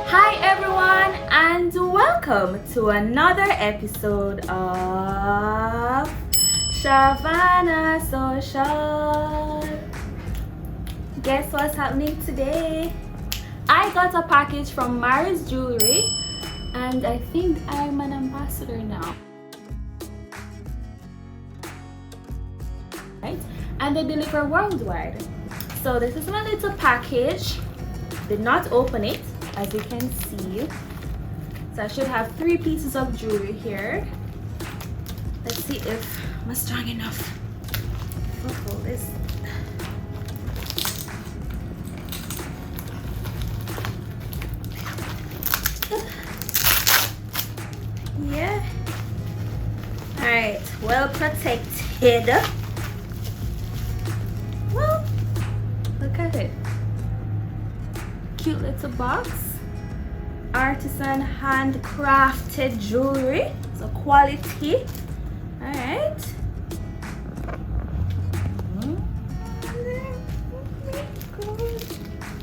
Hi everyone, and welcome to another episode of Shavana Social. Guess what's happening today? I got a package from Mariz Jewelry, and I think I'm an ambassador now. Right? And they deliver worldwide. So this is my little package. Did not open it, as you can see. So I should have 3 pieces of jewelry here. Let's see if I'm strong enough to pull this. Yeah. Alright, well protected. Well, look at it. Cute little box. Artisan handcrafted jewelry. So quality. Alright.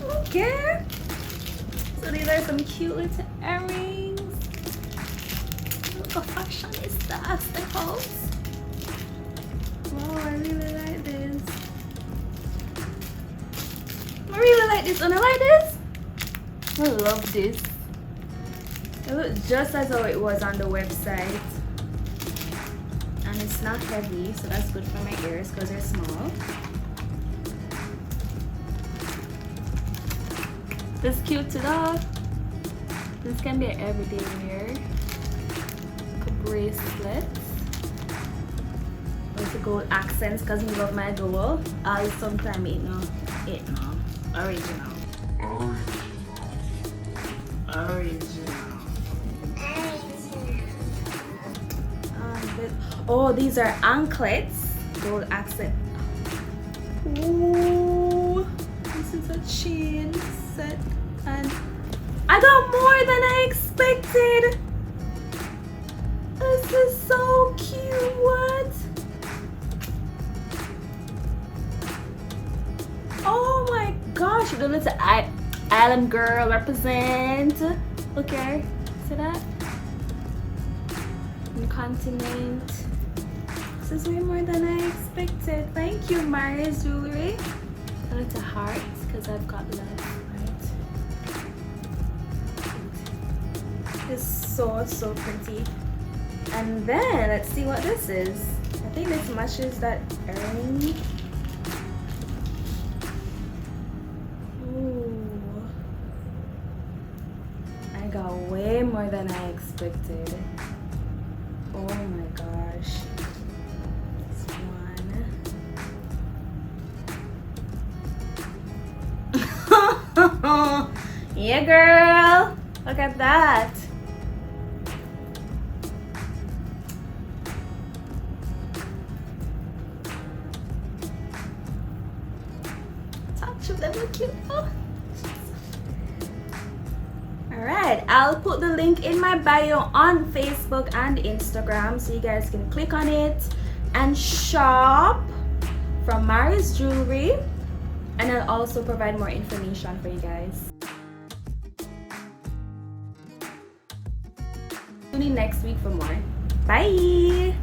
Okay. So these are some cute little earrings. Look how fashionista at the house. Wow, I really like this. I really like this and I like this. I love this. It looks just as though it was on the website. And it's not heavy, so that's good for my ears because they're small. This is cute too. This can be an everyday wear. Bracelets with the gold accents because I love my gold. I sometimes it no original. Oh, these are anklets, gold accent. Ooh, this is a chain set, and I got more than I expected. This is so cute. What? Oh my gosh, the little island girl represent. Okay, see that? Continent. This is way more than I expected. Thank you, Mariz Jewelry. A little heart because I've got love, right? It's so pretty. And then let's see what this is. I think this matches that earring. Ooh. I got way more than I expected. Oh my gosh. This one. Yeah, girl. Look at that. Them look cute. Oh. Alright, I'll put the link in my bio on Facebook and Instagram so you guys can click on it and shop from Mariz Jewelry, and I'll also provide more information for you guys. Tune in next week for more. Bye.